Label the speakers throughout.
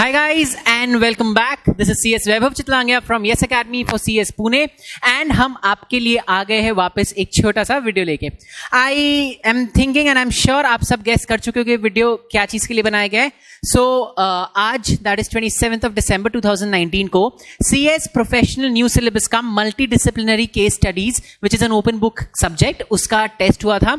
Speaker 1: Hi guys and welcome back. This is CS Vaibhav Chitlangia from Yes Academy for CS Pune and हम आपके लिए आ गए हैं वापस एक छोटा सा वीडियो लेके. I am thinking and I'm sure आप सब गेस कर चुके हो कि वीडियो क्या चीज के लिए बनाया गया है. So आज that is 27th of December 2019 को CS Professional New Syllabus का Multidisciplinary Case Studies which is an open book subject उसका टेस्ट हुआ था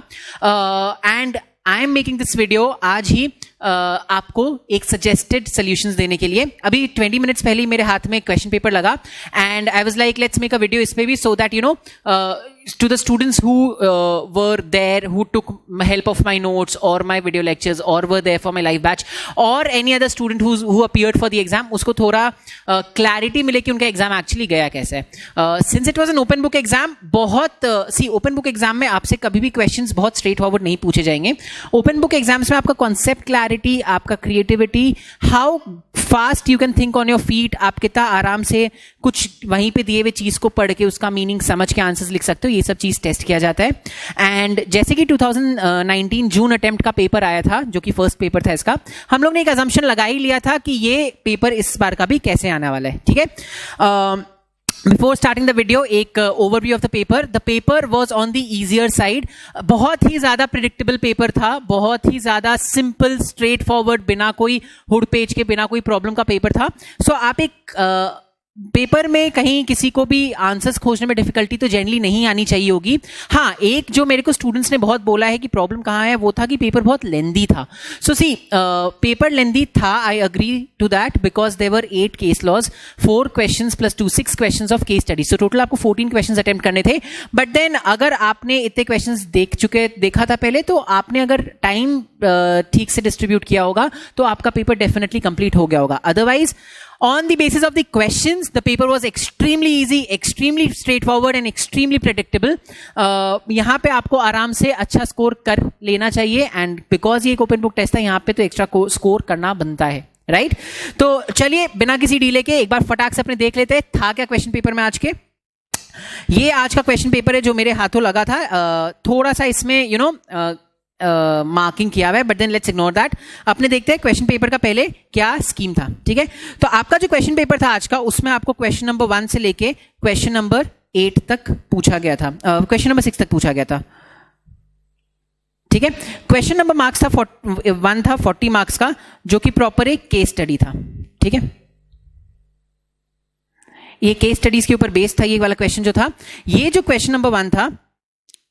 Speaker 1: and I am making this video आज ही आपको एक सजेस्टेड सॉल्यूशंस देने के लिए. अभी 20 मिनट्स पहले ही मेरे हाथ में क्वेश्चन पेपर लगा and I was like let's make a video इस पे भी so that you know to the students who were there who took help of my notes or my video lectures or were there for my live batch or any other student who appeared for the exam उसको थोड़ा clarity मिले कि उनका exam actually गया कैसे है. Since it was an open book exam बहुत open book exam में आपसे कभी भी questions बहुत straight forward नहीं पूछे जाएंगे. Open book exams में आपका concept clarity, आपका creativity, how fast you can think on your feet, आप कितना आराम से कुछ वहीं पे दिए हुए चीज को पढ़ के उसका मीनिंग समझ के आंसर्स लिख सकते हो, ये सब चीज टेस्ट किया जाता है. एंड जैसे कि 2019 जून अटेम्प्ट का पेपर आया था जो कि फर्स्ट पेपर था इसका, हम लोग ने एक अजम्पशन लगा ही लिया था कि ये पेपर इस बार का भी कैसे आने वाला है. ठीक है, बिफोर स्टार्टिंग द वीडियो एक overview of the paper. The paper was on the easier side. बहुत ही ज्यादा प्रिडिक्टेबल पेपर था, बहुत ही ज्यादा सिंपल स्ट्रेट फॉरवर्ड, बिना कोई हुड पेज के, बिना कोई प्रॉब्लम का पेपर था. सो आप एक पेपर में कहीं किसी को भी आंसर्स खोजने में डिफिकल्टी तो जनरली नहीं आनी चाहिए होगी. हाँ, एक जो मेरे को स्टूडेंट्स ने बहुत बोला है कि प्रॉब्लम कहाँ है वो था कि पेपर बहुत लेंदी था. सो सी पेपर लेंदी था, I agree to that because there were 8 case laws, 4 questions plus 2 6 questions of case study. So total आपको 14 क्वेश्चंस अटेम्प्ट करने थे. बट देन अगर आपने इतने क्वेश्चंस देखा था पहले, तो आपने अगर टाइम ठीक से डिस्ट्रीब्यूट किया होगा तो आपका पेपर डेफिनेटली कंप्लीट हो गया होगा. Otherwise on the basis of the questions, the paper was extremely easy, extremely straightforward and extremely predictable. यहाँ पे आपको आराम से अच्छा स्कोर कर लेना चाहिए एंड बिकॉज ये एक ओपन बुक टेस्ट है यहाँ पे तो एक्स्ट्रा स्कोर करना बनता है, राइट? तो चलिए बिना किसी डीले के एक बार फटाक से अपने देख लेते हैं था क्या क्वेश्चन पेपर में आज के. ये आज का क्वेश्चन पेपर है जो मेरे हाथों लगा था. थोड़ा सा इसमें मार्किंग किया हुआ है but then let's ignore that. अपने देखते हैं क्वेश्चन पेपर का पहले क्या स्कीम था. ठीक है, तो आपका जो क्वेश्चन पेपर था आज का उसमें आपको क्वेश्चन नंबर 1 से लेके क्वेश्चन नंबर 8 तक पूछा गया था, क्वेश्चन नंबर 6 तक पूछा गया था. ठीक है, क्वेश्चन नंबर मार्क्स था 1 था 40 मार्क्स का जो कि प्रॉपर एक केस स्टडी था. ठीक है, ये केस स्टडीज के ऊपर बेस्ड था ये वाला क्वेश्चन जो था. ये जो क्वेश्चन नंबर 1 था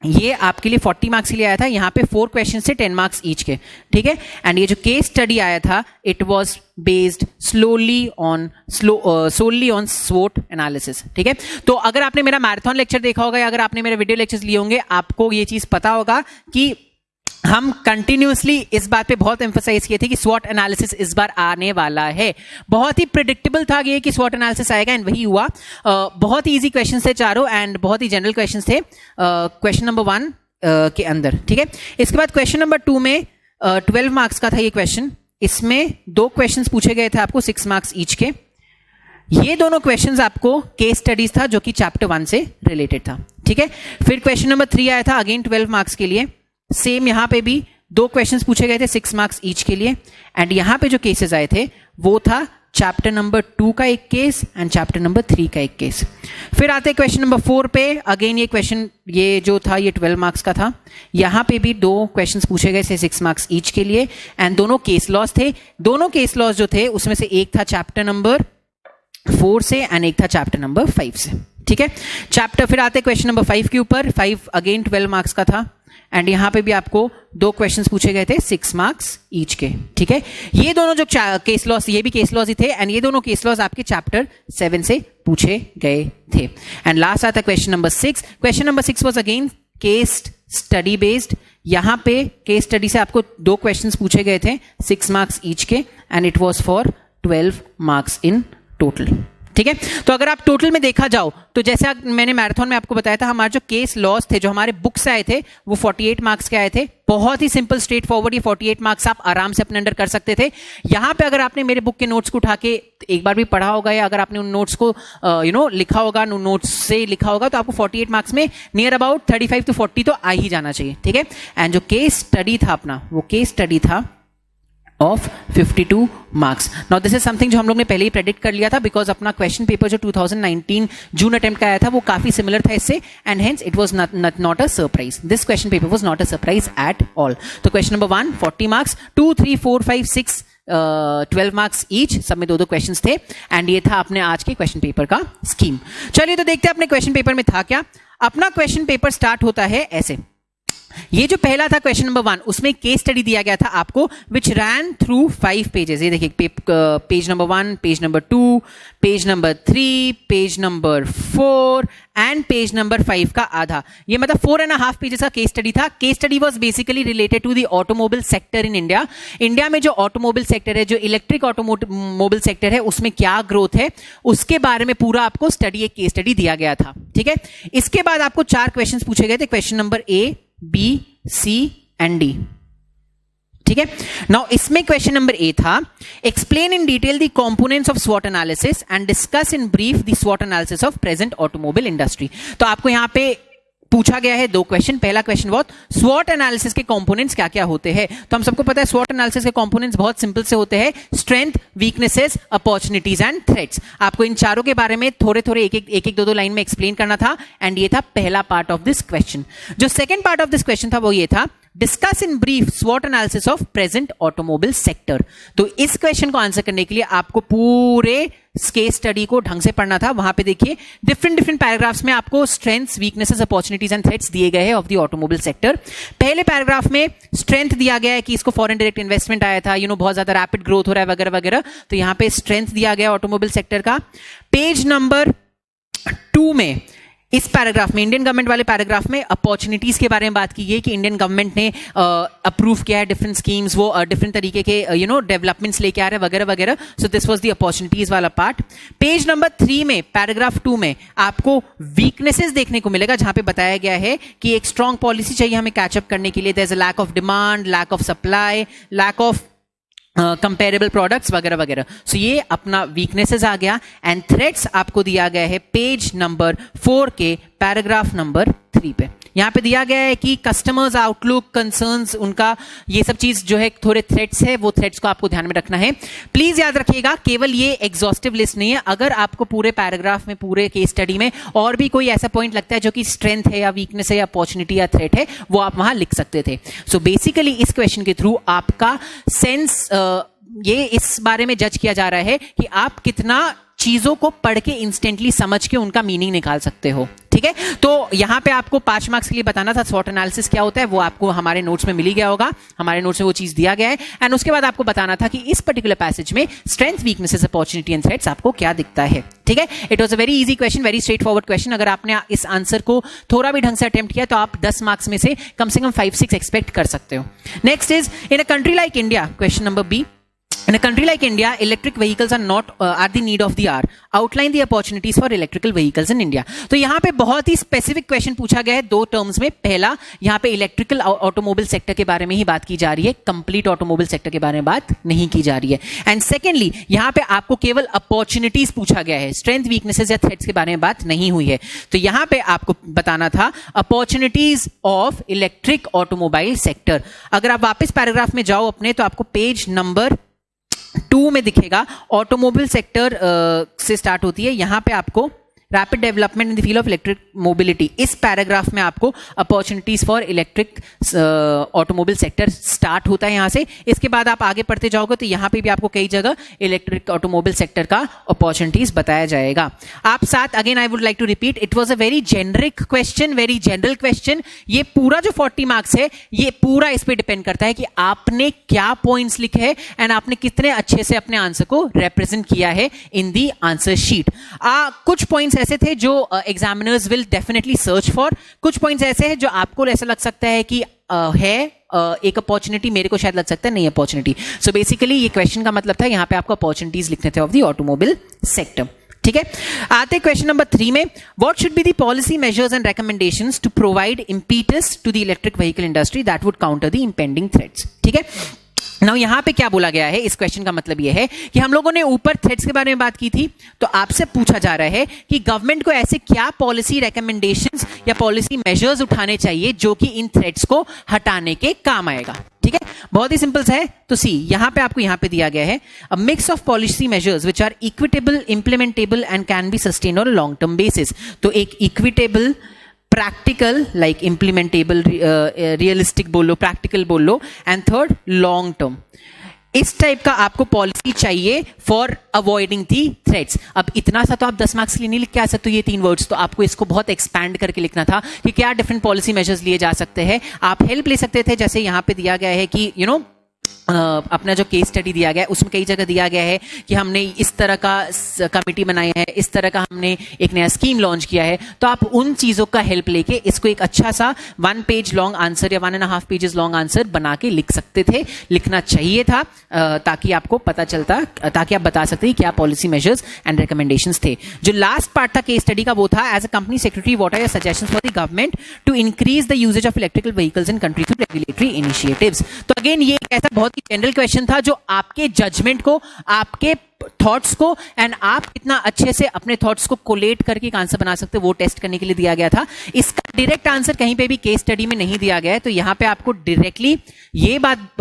Speaker 1: ये आपके लिए 40 मार्क्स के लिए आया था. यहाँ पे 4 क्वेश्चन से 10 मार्क्स ईच के. ठीक है, एंड ये जो केस स्टडी आया था it was based solely on SWOT analysis. ठीक है, तो अगर आपने मेरा मैराथन लेक्चर देखा होगा या अगर आपने मेरे वीडियो लेक्चर्स लिए होंगे आपको ये चीज पता होगा कि हम कंटिन्यूसली इस बात पे बहुत एम्फसाइज किए थे कि SWOT एनालिसिस इस बार आने वाला है. बहुत ही प्रिडिक्टेबल था ये कि SWOT एनालिसिस आएगा एंड वही हुआ. बहुत ही इजी क्वेश्चन थे चारों एंड बहुत ही जनरल क्वेश्चन थे क्वेश्चन नंबर 1 के अंदर. ठीक है, इसके बाद क्वेश्चन नंबर 2 में 12 मार्क्स का था ये क्वेश्चन. इसमें 2 क्वेश्चन पूछे गए थे आपको 6 मार्क्स ईच के. ये दोनों क्वेश्चंस आपको केस स्टडीज था जो कि चैप्टर 1 से रिलेटेड था. ठीक है, फिर क्वेश्चन नंबर 3 आया था अगेन 12 मार्क्स के लिए. सेम यहां पे भी 2 क्वेश्चंस पूछे गए थे 6 मार्क्स ईच के लिए एंड यहां पे जो केसेस आए थे वो था चैप्टर नंबर 2 का एक केस एंड चैप्टर नंबर 3 का एक केस. फिर आते क्वेश्चन नंबर 4 पे. अगेन ये क्वेश्चन ये जो था ये 12 मार्क्स का था. यहां पे भी 2 क्वेश्चंस पूछे गए थे 6 मार्क्स ईच के लिए एंड दोनों केस लॉस थे. दोनों केस लॉस जो थे उसमें से एक था चैप्टर नंबर 4 से एंड एक था चैप्टर नंबर 5 से. ठीक है, चैप्टर फिर आते क्वेश्चन नंबर 5 के ऊपर. 5 अगेन 12 मार्क्स का था एंड यहां पे भी आपको 2 क्वेश्चंस पूछे गए थे 6 मार्क्स ईच के. ठीक है, ये दोनों जो केस लॉस ये भी केस लॉस ही थे एंड ये दोनों केस लॉस आपके चैप्टर 7 से पूछे गए थे. एंड लास्ट आता question number 6. Question number 6 was again case study based. यहां पे केस स्टडी से आपको 2 क्वेश्चंस पूछे गए थे 6 मार्क्स ईच के and it was for 12 marks in total. ठीक है, तो अगर आप टोटल में देखा जाओ तो जैसे मैंने मैराथन में आपको बताया था हमारे जो केस लॉस थे जो हमारे बुक से आए थे वो 48 मार्क्स के आए थे. बहुत ही सिंपल स्ट्रेट फॉरवर्ड ये 48 मार्क्स आप आराम से अपने अंडर कर सकते थे. यहां पे अगर आपने मेरे बुक के नोट्स को उठा के एक बार भी पढ़ा होगा या अगर आपने उन नोट्स को लिखा होगा, नोट्स से लिखा होगा तो आपको 48 मार्क्स में नियर अबाउट 35 to 40 तो आ ही जाना चाहिए. ठीक है, एंड जो केस स्टडी था अपना वो केस स्टडी था of 52 marks. Now this is something जो हम लोग ने पहले ही प्रेडिक्ट कर लिया था, बिकॉज अपना क्वेश्चन पेपर जो 2019 जून अटेम्प्ट का आया था वो काफी सिमिलर था इससे, and hence it was not a surprise. This question paper was not a surprise at all. तो question number 1 40 marks, 2 3 4 5 6 12 marks each, सब में 2-2 क्वेश्चंस थे, एंड ये था अपने आज के क्वेश्चन पेपर का स्कीम. चलिए तो देखते हैं अपने क्वेश्चन पेपर में था क्या. अपना क्वेश्चन पेपर स्टार्ट होता है ऐसे. ये जो पहला था क्वेश्चन नंबर 1, उसमें केस स्टडी दिया गया था आपको विच रैन थ्रू 5 पेजेस. ये देखिए page number 1, page number 2, page number 3, page number 4 and page number 5 का आधा. ये मतलब 4.5 पेजेस का केस स्टडी था. Case study was basically related to the automobile sector in India. India में जो ऑटोमोबाइल सेक्टर है, जो इलेक्ट्रिक ऑटोमोबाइल सेक्टर है, उसमें क्या ग्रोथ है उसके बारे में पूरा आपको स्टडी, एक केस स्टडी दिया गया था. ठीक है. इसके बाद आपको 4 क्वेश्चन पूछे गए थे. Question number A, B, C and D. ठीक है. नाउ इसमें क्वेश्चन नंबर A था, explain in detail the components of स्वॉट analysis and discuss in brief the स्वॉट analysis of present automobile industry. तो आपको यहां पे पूछा गया है 2 क्वेश्चन. पहला क्वेश्चन बहुत स्वॉट एनालिसिस के कंपोनेंट्स क्या क्या होते हैं. तो हम सबको पता है स्वॉट एनालिसिस के कंपोनेंट्स बहुत सिंपल से होते हैं, strength, weaknesses, opportunities and threats. आपको इन चारों के बारे में थोड़े थोड़े एक 2 लाइन में एक्सप्लेन करना था, एंड ये था पहला पार्ट ऑफ दिस क्वेश्चन. जो second part of this question था वो ये था, डिस्कस इन ब्रीफ स्वॉट analysis of present automobile sector. तो इस क्वेश्चन को आंसर करने के लिए आपको पूरे केस स्टडी को ढंग से पढ़ना था. वहां पे देखिए डिफरेंट पैराग्राफ्स में आपको strengths, weaknesses, opportunities and threats दिए गए हैं ऑफ द ऑटोमोबाइल सेक्टर. पहले पैराग्राफ में स्ट्रेंथ दिया गया है कि इसको फॉरेन डायरेक्ट इन्वेस्टमेंट आया था, बहुत ज्यादा रैपिड ग्रोथ हो रहा है वगैरह वगैरह. तो यहां पे स्ट्रेंथ दिया गया ऑटोमोबाइल सेक्टर का. पेज नंबर 2 में इस पैराग्राफ में, इंडियन गवर्नमेंट वाले पैराग्राफ में अपॉर्चुनिटीज के बारे में बात की गई कि इंडियन गवर्नमेंट ने अप्रूव किया है डिफरेंट स्कीम्स, वो डिफरेंट तरीके के डेवलपमेंट्स लेके आ रहे हैं वगैरह वगैरह. So this was the opportunities वाला पार्ट. पेज नंबर 3 में, पैराग्राफ 2 में आपको वीकनेसेस देखने को मिलेगा, जहां पे बताया गया है कि एक स्ट्रॉन्ग पॉलिसी चाहिए हमें कैचअप करने के लिए. There is a lack of demand, lack of supply, lack of comparable products वगैरह वगैरह. सो ये अपना वीकनेसेस आ गया. एंड थ्रेट्स आपको दिया गया है पेज नंबर 4 के पैराग्राफ नंबर 3 पे. यहां पे दिया गया है कि कस्टमर्स आउटलुक, कंसर्न्स, उनका ये सब चीज जो है थोड़े थ्रेट्स है, वो थ्रेट्स को आपको ध्यान में रखना है. प्लीज याद रखिएगा केवल ये एग्जॉस्टिव लिस्ट नहीं है. अगर आपको पूरे पैराग्राफ में, पूरे केस स्टडी में और भी कोई ऐसा पॉइंट लगता है जो कि स्ट्रेंथ है या वीकनेस है या अपॉर्चुनिटी या थ्रेट है, वो आप वहां लिख सकते थे. सो बेसिकली इस क्वेश्चन के थ्रू आपका सेंस ये इस बारे में जज किया जा रहा है कि आप कितना चीजों को पढ़ के इंस्टेंटली समझ के उनका मीनिंग निकाल सकते हो. ठीक है. तो यहां पे आपको 5 मार्क्स के लिए बताना था स्वॉट एनालिसिस क्या होता है, वो आपको हमारे नोट्स में मिल ही गया होगा. हमारे नोट्स में वो चीज दिया गया है. एंड उसके बाद आपको बताना था कि इस पर्टिकुलर पैसेज में strength, weaknesses, opportunity and threats आपको क्या दिखता है. ठीक है. It was a very easy question, very straight forward question. अगर आपने इस आंसर को थोड़ा भी ढंग से अटेम्प्ट किया तो आप 10 मार्क्स में से कम 5-6 एक्सपेक्ट कर सकते हो. Next is in a country like India, question number B. In a country like India, electric vehicles are the need of the hour. Outline the opportunities for electrical vehicles in India. तो यहाँ पे बहुत ही specific question पूछा गया है 2 terms में. पहला, यहाँ पे इलेक्ट्रिकल ऑटोमोबाइल सेक्टर के बारे में ही बात की जा रही है, कंप्लीट ऑटोमोबाइल सेक्टर के बारे में बात नहीं की जा रही है. एंड सेकेंडली, यहाँ पे आपको केवल अपॉर्चुनिटीज पूछा गया है, स्ट्रेंथ, वीकनेसेस या थ्रेट्स के बारे में बात नहीं हुई है. तो यहाँ पे आपको बताना था opportunities of electric automobile sector. अगर आप वापस पैराग्राफ में जाओ अपने, तो आपको पेज नंबर 2 में दिखेगा, ऑटोमोबाइल सेक्टर से स्टार्ट होती है. यहां पे आपको rapid development in the field of electric mobility, इस पैराग्राफ में आपको opportunities for electric automobile sector start होता है यहां से. इसके बाद आप आगे पढ़ते जाओगे तो यहां पे भी आपको कई जगह इलेक्ट्रिक ऑटोमोबाइल सेक्टर का अपॉर्चुनिटीज बताया जाएगा. आप साथ, again I would like to repeat, it was a very generic question, very general question. ये पूरा जो 40 मार्क्स है, ये पूरा इस पे डिपेंड करता है कि आपने क्या पॉइंट्स लिखे हैं एंड आपने कितने अच्छे से अपने आंसर को रिप्रेजेंट किया है इन दी आंसर शीट. कुछ पॉइंट्स ऐसे थे जो examiners will definitely search for. कुछ पॉइंट्स ऐसे हैं जो आपको ऐसा लग सकता है कि है एक अपॉर्चुनिटी, मेरे को शायद लग सकता है नहीं अपॉर्चुनिटी. सो बेसिकली ये क्वेश्चन का मतलब था यहाँ पे आपको अपॉर्चुनिटीज लिखने थे ऑफ द ऑटोमोबाइल सेक्टर. ठीक है. आते क्वेश्चन नंबर 3 में, what should be the policy measures and recommendations to provide impetus to the electric vehicle industry that would counter the impending threats. ठीक है. नाउ यहां पे क्या बोला गया है, इस क्वेश्चन का मतलब यह है कि हम लोगों ने ऊपर थ्रेड्स के बारे में बात की थी, तो आपसे पूछा जा रहा है कि गवर्नमेंट को ऐसे क्या पॉलिसी रिकमेंडेशंस या पॉलिसी मेजर्स उठाने चाहिए जो कि इन थ्रेड्स को हटाने के काम आएगा। ठीक है, बहुत ही सिंपल सा है। तो सी यहां पे आपको यहां पे दिया गया है a mix of policy measures which are equitable, implementable and can be sustained on long term basis. तो एक equitable, practical like implementable, realistic बोल लो, प्रैक्टिकल बोल लो, एंड थर्ड लॉन्ग टर्म। इस टाइप का आपको पॉलिसी चाहिए फॉर अवॉइडिंग दी थ्रेड्स। अब इतना सा तो आप 10 मार्क्स के लिए नहीं लिख के आ सकते ये 3 वर्ड्स, तो आपको इसको बहुत एक्सपैंड करके लिखना था कि क्या डिफरेंट पॉलिसी मेजर्स लिए जा सकते हैं। आप हेल्प ले सकते थे, जैसे यहां पे दिया गया है कि अपना जो केस स्टडी दिया गया है उसमें कई जगह दिया गया है कि हमने इस तरह का कमिटी बनाई है, इस तरह का हमने एक नया स्कीम लॉन्च किया है। तो आप उन चीजों का हेल्प लेके इसको एक अच्छा सा 1 पेज लॉन्ग आंसर या 1.5 पेजेस लॉन्ग आंसर बना के लिख सकते थे, लिखना चाहिए था, ताकि आपको पता चलता, ताकि आप बता सकते हैं क्या पॉलिसी मेजर्स एंड रिकमेंडेशंस थे। जो लास्ट पार्ट था केस स्टडी का वो था as a company secretary what are your suggestions for the government to increase the usages of electrical vehicles in country through regulatory initiatives. तो again ये एक ऐसा बहुत ही जनरल क्वेश्चन था जो आपके जजमेंट को, आपके थॉट्स को एंड आप कितना अच्छे से अपने थॉट्स को कोलेट करके एक आंसर बना सकते हो वो टेस्ट करने के लिए दिया गया था। इसका डायरेक्ट आंसर कहीं पे भी केस स्टडी में नहीं दिया गया है, तो यहां पे आपको डायरेक्टली ये बात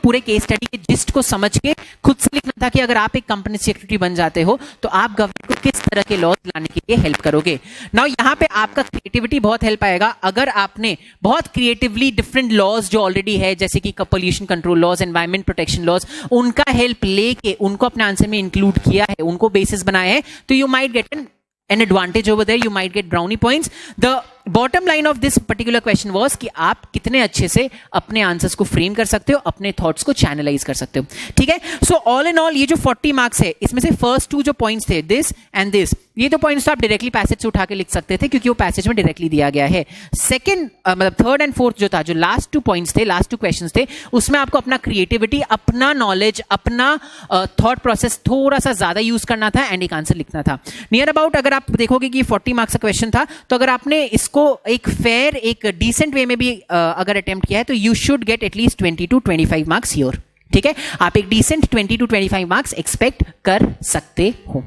Speaker 1: पूरे केस स्टडी के जिस्ट को समझ के खुद से लिखना था कि अगर आप एक कंपनी सेक्रेटरी बन जाते हो तो आप गवर्नमेंट को किस तरह के लॉज लाने के लिए हेल्प करोगे। नाउ यहां पे आपका क्रिएटिविटी बहुत हेल्प आएगा अगर आपने बहुत क्रिएटिवली डिफरेंट लॉज जो ऑलरेडी है, जैसे कि pollution control laws, environment protection laws, उनका हेल्प लेके उनको अपने आंसर में इंक्लूड किया है, उनको बेसिस बनाए हैं, तो you might get an advantage over there, you might get brownie points. The bottom line of this particular question was कि आप कितने अच्छे से अपने आंसर्स को फ्रेम कर सकते हो, अपने थॉट्स को चैनलाइज कर सकते हो। ठीक है, सो ऑल इन ऑल ये जो 40 मार्क्स है इसमें से फर्स्ट 2 जो पॉइंट्स थे, दिस एंड दिस, ये तो पॉइंट्स तो आप डायरेक्टली पैसेज से उठा के लिख सकते थे क्योंकि वो पैसेज में डायरेक्टली दिया गया है। सेकंड मतलब थर्ड एंड फोर्थ जो था, जो लास्ट 2 पॉइंट्स थे, लास्ट 2 क्वेश्चंस थे, उसमें आपको अपना क्रिएटिविटी, अपना नॉलेज, अपना थॉट प्रोसेस थोड़ा सा ज्यादा यूज करना था एंड एक आंसर लिखना था। नियर अबाउट अगर आप देखोगे कि 40 मार्क्स का क्वेश्चन था, तो अगर आपने इसको एक फेयर, एक डिसेंट वे में भी अगर अटेम्प्ट किया है तो you should get at least 20 to 25 marks here. ठीक है, आप एक डिसेंट 20 to 25 मार्क्स एक्सपेक्ट कर सकते हो।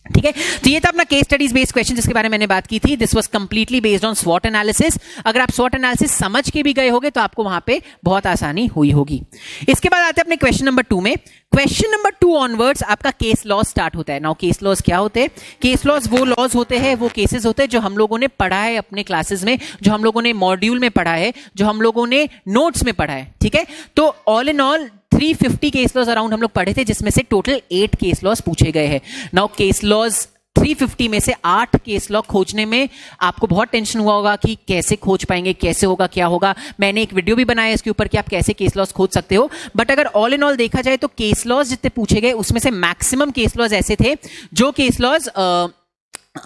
Speaker 1: ठीक है, तो ये था अपना केस स्टडीज बेस्ड क्वेश्चन जिसके बारे में मैंने बात की थी। This was completely based on स्वॉट एनालिसिस। अगर आप स्वॉट एनालिसिस समझ के भी गए होगे तो आपको वहां पे बहुत आसानी हुई होगी। इसके बाद आते हैं अपने क्वेश्चन नंबर 2 में। क्वेश्चन नंबर 2 ऑनवर्ड्स आपका केस लॉज स्टार्ट होता है। नाउ केस लॉज क्या होते हैं? केस लॉज वो लॉज होते हैं, वो केसेस होते हैं जो हम लोगों ने पढ़ा है अपने क्लासेस में, जो हम लोगों ने मॉड्यूल में पढ़ा है, जो हम लोगों ने नोट्स में पढ़ा है। ठीक है, तो all in all 350 case laws around हम लोग पढ़े थे, जिसमें से टोटल 8 केस लॉज पूछे गए हैं। नाउ केस लॉज 350 में से 8 केस लॉ खोजने में आपको बहुत टेंशन हुआ होगा कि कैसे खोज पाएंगे, कैसे होगा, क्या होगा। मैंने एक वीडियो भी बनाया इसके ऊपर कि आप कैसे केस लॉज खोज सकते हो। बट अगर ऑल इन ऑल देखा जाए तो केस लॉज जितने पूछे गए उसमें से मैक्सिमम केस लॉज ऐसे थे जो केस लॉज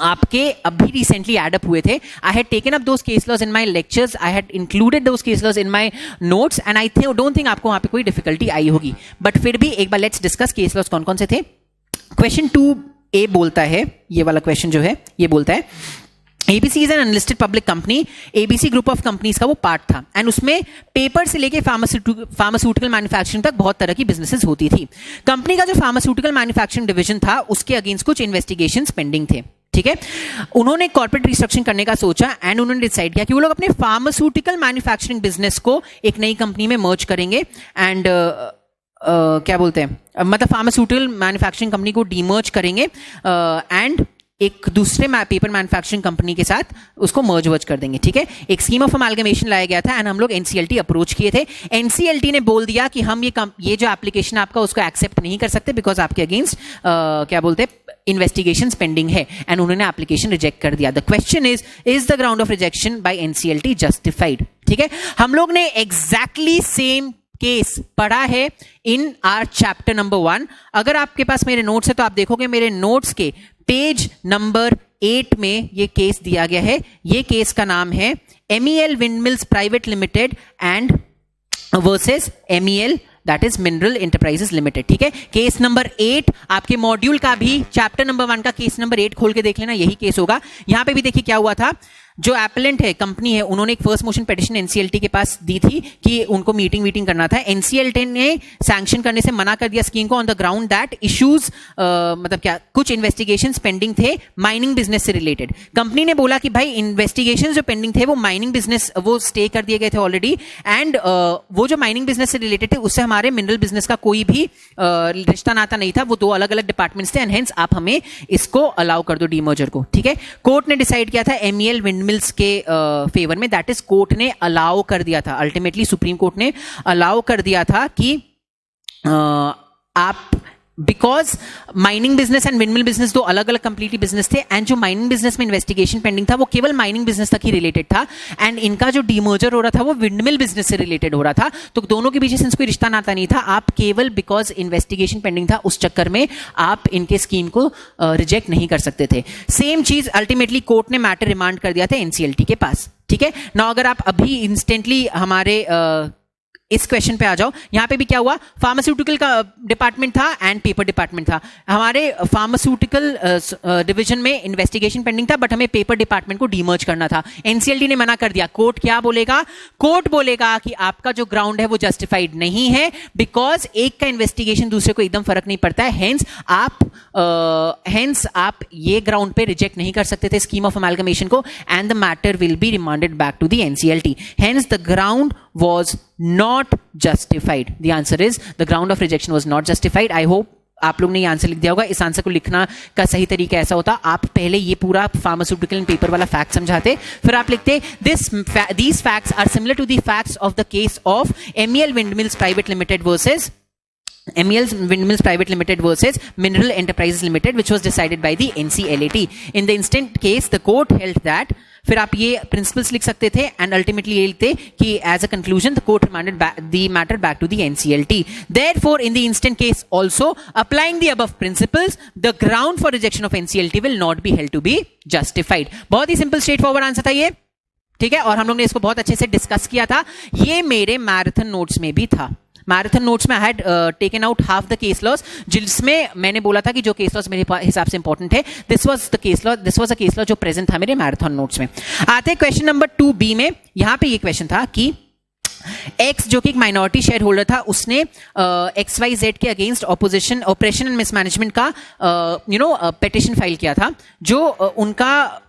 Speaker 1: आपके अभी रिसेंटली एड अप हुए थे। I had taken up those case laws in my lectures, I had included those case laws in my notes and I don't think आपको वहां पे कोई डिफिकल्टी आई होगी। बट फिर भी एक बार लेट्स डिस्कस केस लॉज कौन कौन से थे। क्वेश्चन 2A बोलता है, ये वाला क्वेश्चन जो है ये बोलता है ABC is an unlisted public company. ABC group of companies का वो पार्ट था एंड उसमें पेपर से लेके फार्मास्यूटिकल मैन्युफैक्चरिंग तक बहुत तरह की बिजनेसेस होती थी। कंपनी का जो फार्मास्यूटिकल मैन्युफैक्चरिंग डिवीजन था उसके अगेंस्ट कुछ इन्वेस्टिगेशंस पेंडिंग थे। ठीक है, उन्होंने कॉर्पोरेट रिस्ट्रक्चरिंग करने का सोचा एंड उन्होंने डिसाइड किया कि वो लोग अपने फार्मास्यूटिकल मैन्युफैक्चरिंग बिजनेस को एक नई कंपनी में मर्ज करेंगे एंड क्या बोलते हैं, मतलब फार्मास्यूटिकल मैन्युफैक्चरिंग कंपनी को डीमर्ज करेंगे एंड एक दूसरे पेपर मैन्युफैक्चरिंग कंपनी के साथ उसको मर्ज वर्ज कर देंगे। ठीक है, एक स्कीम ऑफ अमालगमेशन लाया गया था एंड हम लोग NCLT अप्रोच किए थे। NCLT ने बोल दिया कि हम ये जो एप्लीकेशन आपका उसको एक्सेप्ट नहीं कर सकते बिकॉज आपके अगेंस्ट क्या बोलते हैं इन्वेस्टिगेशंस पेंडिंग है एंड उन्होंने एप्लीकेशन रिजेक्ट कर दिया। The question is the ground of rejection by NCLT justified? ठीक है, हम लोग ने एग्जैक्टली सेम केस पढ़ा है इन आवर चैप्टर नंबर 1। अगर आपके पास मेरे नोट्स है तो आप देखोगे मेरे नोट्स के पेज नंबर 8 में ये केस दिया गया है। ये केस का नाम है MEL windmills private limited and versus MEL that is mineral enterprises limited. ठीक है, केस नंबर 8 आपके मॉड्यूल का भी चैप्टर नंबर 1 का केस नंबर 8 खोल के देख लेना, यही केस होगा। यहां पे भी देखिए क्या हुआ था। जो एपेलेंट है, कंपनी है, उन्होंने एक फर्स्ट मोशन पिटीशन एनसीएलटी के पास दी थी कि उनको मीटिंग करना था। एनसीएलटी ने सैंक्शन करने से मना कर दिया स्कीम को on the ground that issues मतलब क्या, कुछ इन्वेस्टिगेशंस पेंडिंग थे माइनिंग बिजनेस से रिलेटेड। कंपनी ने बोला कि भाई इन्वेस्टिगेशंस जो पेंडिंग थे वो माइनिंग बिजनेस वो स्टे कर दिए गए थे ऑलरेडी, एंड वो जो माइनिंग बिजनेस से रिलेटेड थे उससे हमारे मिनरल बिजनेस का कोई भी रिश्ता नाता नहीं था, वो दो अलग अलग डिपार्टमेंट्स थे, एंड हेंस आप हमें इसको अलाउ कर दो डीमर्जर को। ठीक है, कोर्ट ने डिसाइड किया था एमईएल विंडमिल्स के फेवर में, दैट इज कोर्ट ने अलाउ कर दिया था, अल्टीमेटली सुप्रीम कोर्ट ने अलाउ कर दिया था कि आप, because mining business and windmill business दो अलग अलग कंप्लीटली बिजनेस थे, एंड जो माइनिंग बिजनेस में इन्वेस्टिगेशन पेंडिंग था वो केवल माइनिंग बिजनेस तक ही रिलेटेड था, एंड इनका जो डीमर्जर हो रहा था वो विंडमिल बिजनेस से रिलेटेड हो रहा था, तो दोनों के बीच कोई रिश्ता नाता नहीं था। आप केवल बिकॉज इन्वेस्टिगेशन पेंडिंग था उस चक्कर में आप इनके स्कीम को रिजेक्ट नहीं कर सकते थे। सेम चीज अल्टीमेटली कोर्ट ने मैटर रिमांड कर दिया था एनसीएलटी के पास। ठीक है ना, अगर आप अभी इंस्टेंटली हमारे इस क्वेश्चन पे आ जाओ, यहां पे भी क्या हुआ, फार्मास्यूटिकल का डिपार्टमेंट था एंड पेपर डिपार्टमेंट था। हमारे फार्मास्यूटिकल डिवीजन में इन्वेस्टिगेशन पेंडिंग था, बट हमें पेपर डिपार्टमेंट को डीमर्ज करना था। एनसीएलटी ने मना कर दिया। कोर्ट क्या बोलेगा, कोर्ट बोलेगा कि आपका जो ग्राउंड है वो जस्टिफाइड नहीं है, बिकॉज एक का इन्वेस्टिगेशन दूसरे को एकदम फर्क नहीं पड़ता है, हेंस आप ये ग्राउंड पे रिजेक्ट नहीं कर सकते थे स्कीम ऑफ अमालगमेशन को, and the matter will be remanded back to the NCLT. Hence the ground was not justified. The answer is the ground of rejection was not justified. I hope आप लोग ने ये answer लिख दिया होगा। इस answer को लिखना का सही तरीका ऐसा होता, आप पहले ये पूरा फार्मास्यूटिकल एंड पेपर वाला फैक्ट समझाते, फिर आप लिखते these facts are similar to the facts of the case of MEL Windmills Private Limited versus MEL Windmills Private Limited versus Mineral Enterprises Limited, which was decided by the NCLAT. In the instant case, the court held that, फिर आप ये principles लिख सकते थे, and ultimately ये लिखते कि as a conclusion the court remanded the matter back to the NCLT. Therefore in the instant case also applying the above principles, the ground for rejection of NCLT will not be held to be justified. बहुत ही simple straightforward answer था ये। ठीक है, और हम लोग ने इसको बहुत अच्छे से डिस्कस किया था, ये मेरे मैराथन नोट्स में भी था। मैराथन नोट्स में I had taken out half the case laws, जिसमें मैंने बोला था कि जो केस लॉज मेरे हिसाब से इंपॉर्टेंट है, this was a case law जो प्रेजेंट था मेरे मैराथन नोट्स में। आते हैं क्वेश्चन नंबर 2B में। यहां पे ये क्वेश्चन था कि एक्स जो कि एक माइनॉरिटी शेयर होल्डर था, उसने XYZ के अगेंस्ट ऑपरेशन एंड मिसमैनेजमेंट का पिटीशन फाइल किया था। जो उनका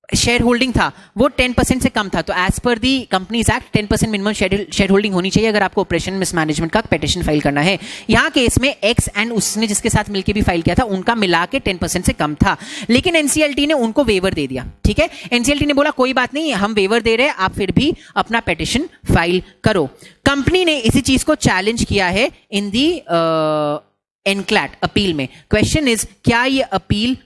Speaker 1: शेयर होल्डिंग था वो 10% से कम था, तो एज पर the companies act 10% minimum share holding होनी चाहिए अगर आपको ऑपरेशन मिसमैनेजमेंट का पिटीशन फाइल करना है। यहां केस में एक्स एंड उसने जिसके साथ मिलकर भी फाइल किया था उनका मिला के 10% से कम था, लेकिन एनसीएलटी ने उनको वेवर दे दिया। ठीक है, एनसीएलटी ने बोला कोई बात नहीं, हम वेवर दे रहे हैं, आप फिर भी अपना पिटीशन फाइल करो। कंपनी ने इसी चीज को चैलेंज किया है इन दी एनक्लैट अपील में। क्वेश्चन इज, क्या ये अपील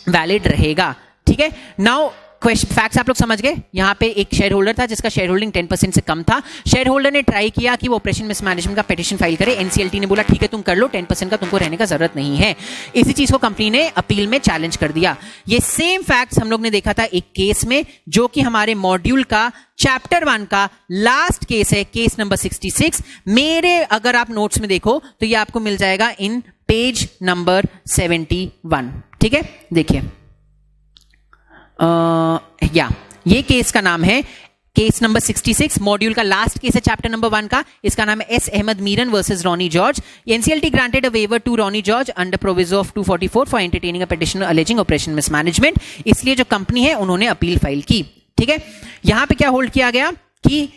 Speaker 1: वैलिड रहेगा? ठीक है, नाउ फैक्ट्स आप लोग समझ गए। यहां पे एक शेयर होल्डर था जिसका शेयर होल्डिंग 10% से कम था। शेयर होल्डर ने ट्राई किया कि वो ऑपरेशन मिसमैनेजमेंट का पिटीशन फाइल करे, एनसीएलटी ने बोला ठीक है तुम कर लो, 10% का तुमको रहने का जरूरत नहीं है। इसी चीज को कंपनी ने अपील में चैलेंज कर दिया। ये सेम फैक्ट्स हम लोग ने देखा था एक केस में, जो कि हमारे मॉड्यूल का चैप्टर 1 का लास्ट केस है, केस नंबर 66। मेरे अगर आप नोट्स में देखो तो ये आपको मिल जाएगा इन पेज नंबर 71। ठीक है, देखिए ये केस का नाम है केस नंबर 66, मॉड्यूल का लास्ट केस है चैप्टर नंबर 1 का। इसका नाम है S Ahmed Meeran versus Ronnie George. NCLT granted a waiver to Ronnie George under proviso of 244 for entertaining a petition alleging operation mismanagement. इसलिए जो कंपनी है उन्होंने अपील फाइल की। ठीक है, यहां पे क्या होल्ड किया गया कि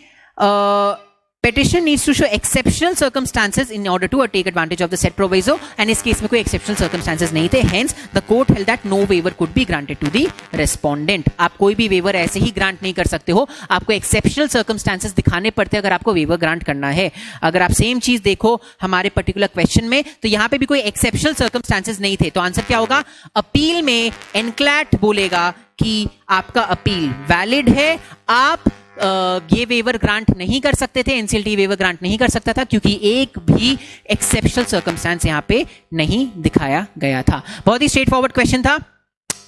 Speaker 1: petition needs to show exceptional circumstances in order to take advantage of the said proviso, and इस केस में कोई exceptional circumstances नहीं थे, hence the court held that no waiver could be granted to the respondent। आप कोई भी waiver ऐसे ही grant नहीं कर सकते हो, आपको exceptional circumstances दिखाने पड़ते हैं अगर आपको waiver grant करना है। अगर आप सेम चीज देखो हमारे particular question में, तो यहाँ पे भी कोई exceptional circumstances नहीं थे, तो आंसर क्या होगा? अपील में एनक्लैट बोलेगा कि आपका अपील वैलिड है, आप ये वेवर ग्रांट नहीं कर सकते थे, एनसीएलटी वेवर ग्रांट नहीं कर सकता था क्योंकि एक भी एक्सेप्शनल सर्कमस्टेंस यहां पे नहीं दिखाया गया था। बहुत ही स्ट्रेट फॉरवर्ड क्वेश्चन था।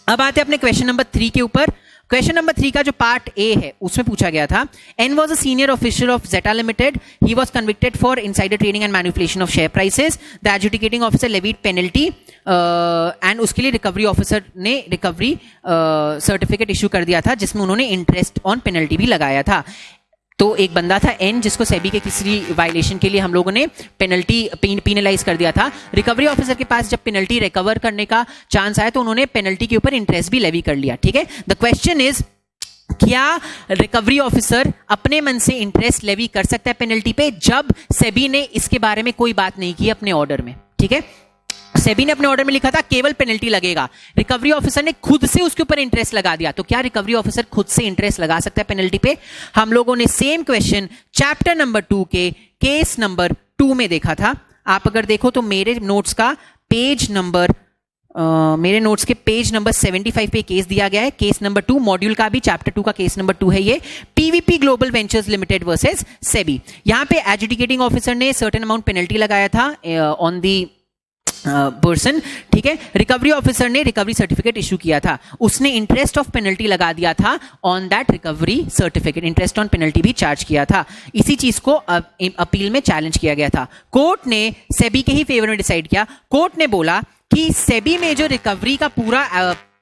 Speaker 1: अब आते हैं अपने क्वेश्चन नंबर 3 के ऊपर। क्वेश्चन नंबर 3 का जो पार्ट ए है उसमें पूछा गया था, N was a senior official of Zeta limited, he was convicted for insider trading and manipulation of share prices, the adjudicating officer levied penalty and उसके लिए रिकवरी ऑफिसर ने रिकवरी सर्टिफिकेट इशू कर दिया था जिसमें उन्होंने इंटरेस्ट ऑन पेनल्टी भी लगाया था। तो एक बंदा था एन जिसको सेबी के किसी वायलेशन के लिए हम लोगों ने पेनल्टी पेनलाइज कर दिया था। रिकवरी ऑफिसर के पास जब पेनल्टी रिकवर करने का चांस आया तो उन्होंने पेनल्टी के ऊपर इंटरेस्ट भी लेवी कर लिया। ठीक है, द क्वेश्चन इज, क्या रिकवरी ऑफिसर अपने मन से इंटरेस्ट लेवी कर सकता है पेनल्टी पे जब सेबी ने इसके बारे में कोई बात नहीं की अपने ऑर्डर में? ठीक है, सेबी ने अपने ऑर्डर में लिखा था केवल पेनल्टी लगेगा, रिकवरी ऑफिसर ने खुद से उसके ऊपर इंटरेस्ट लगा दिया, तो क्या रिकवरी ऑफिसर खुद से इंटरेस्ट लगा सकता है पेनल्टी पे? हम लोगों ने सेम क्वेश्चन चैप्टर नंबर 2 के केस नंबर 2 में देखा था। आप अगर देखो तो मेरे नोट्स के पेज नंबर 75 पे केस दिया गया है, केस नंबर 2 मॉड्यूल का भी चैप्टर 2 का केस नंबर 2 है ये, PVP global ventures limited versus SEBI. यहां पे एडजुडिकेटिंग ऑफिसर ने सर्टेन अमाउंट पेनल्टी लगाया था ऑन दी पर्सन। ठीक है, रिकवरी ऑफिसर ने रिकवरी सर्टिफिकेट इशू किया था, उसने इंटरेस्ट ऑफ पेनल्टी लगा दिया था on that recovery certificate, interest on penalty भी चार्ज किया था। इसी चीज को अपील में चैलेंज किया गया था। कोर्ट ने सेबी के ही फेवर में डिसाइड किया। कोर्ट ने बोला कि सेबी में जो रिकवरी का पूरा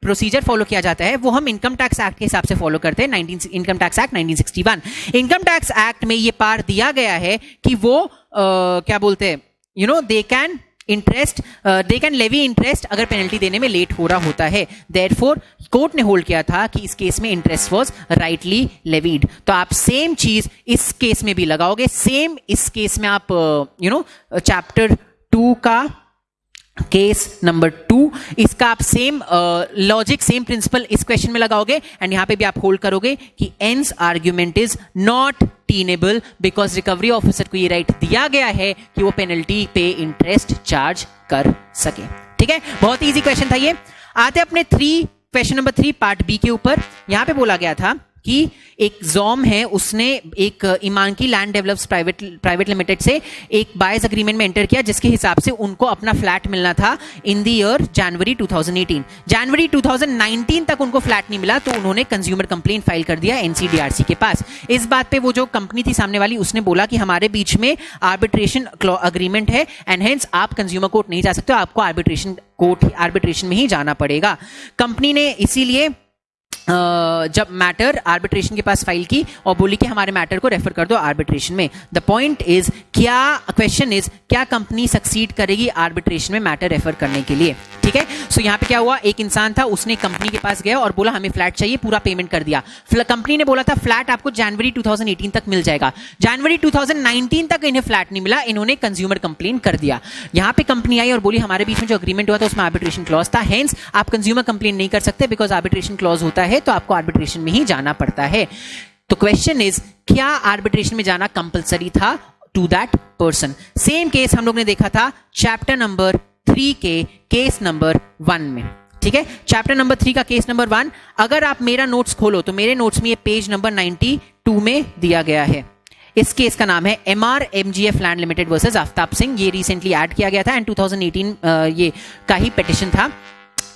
Speaker 1: प्रोसीजर फॉलो किया जाता है वो हम इनकम टैक्स एक्ट के हिसाब से फॉलो करते हैं, income tax act 1961। Income tax act में ये पार्ट दिया गया है कि वो क्या बोलते हैं, दे कैन लेवी इंटरेस्ट अगर पेनल्टी देने में लेट हो रहा होता है। देयरफॉर कोर्ट ने होल्ड किया था कि इस केस में इंटरेस्ट वाज राइटली लेवीड। तो आप सेम चीज इस केस में भी लगाओगे, सेम इस केस में आप चैप्टर 2 का केस नंबर 2 इसका आप सेम लॉजिक सेम प्रिंसिपल इस क्वेश्चन में लगाओगे एंड यहां पे भी आप होल्ड करोगे कि N's argument is not tenable because recovery officer को ये राइट दिया गया है कि वो पेनल्टी पे इंटरेस्ट चार्ज कर सके। ठीक है, बहुत इजी क्वेश्चन था ये। आते अपने क्वेश्चन नंबर 3 पार्ट बी के ऊपर। यहां पे बोला गया था कि एक जॉम है, उसने एक ईमान की लैंड डेवलप्स प्राइवेट लिमिटेड से एक बायर्स एग्रीमेंट में एंटर किया जिसके हिसाब से उनको अपना फ्लैट मिलना था इन द ईयर जनवरी 2018। जनवरी 2019 तक उनको फ्लैट नहीं मिला तो उन्होंने कंज्यूमर कंप्लेंट फाइल कर दिया एनसीडीआरसी के पास। इस बात पे वो जो कंपनी थी सामने वाली उसने बोला कि हमारे बीच में आर्बिट्रेशन अग्रीमेंट है एंड हेंस आप कंज्यूमर कोर्ट नहीं जा सकते, आपको आर्बिट्रेशन में ही जाना पड़ेगा। कंपनी ने इसीलिए जब मैटर आर्बिट्रेशन के पास फाइल की और बोली कि हमारे मैटर को रेफर कर दो आर्बिट्रेशन में। The point is, question is क्या कंपनी सक्सीड करेगी आर्बिट्रेशन में मैटर रेफर करने के लिए? ठीक है, सो यहां पे क्या हुआ, एक इंसान था उसने कंपनी के पास गया और बोला हमें फ्लैट चाहिए, पूरा पेमेंट कर दिया। कंपनी ने बोला था फ्लैट आपको जनवरी 2018 तक मिल जाएगा, जनवरी 2019 तक इन्हें फ्लैट नहीं मिला, इन्होंने कंज्यूमर कंप्लेन कर दिया। यहां पे कंपनी आई और बोली हमारे बीच में जो एग्रीमेंट हुआ था उसमें आर्बिट्रेशन क्लॉज था, हेंस आप कंज्यूमर कंप्लेन नहीं कर सकते बिकॉज आर्बिट्रेशन क्लॉज होता है तो आपको आर्बिट्रेशन में ही जाना पड़ता है। तो क्वेश्चन इज, क्या आर्बिट्रेशन में जाना कंपलसरी था to that person? Same case हम लोग ने देखा था चैप्टर नंबर 3 के केस नंबर 1 में। ठीक है, चैप्टर नंबर 3 का केस नंबर 1, अगर आप मेरा नोट्स खोलो तो मेरे नोट्स में ये पेज नंबर 92 में दिया गया है। इस केस का नाम है MRMGF land limited versus Aftab Singh. ये रिसेंटली ऐड किया गया था एंड 2018 ये का ही पिटिशन था।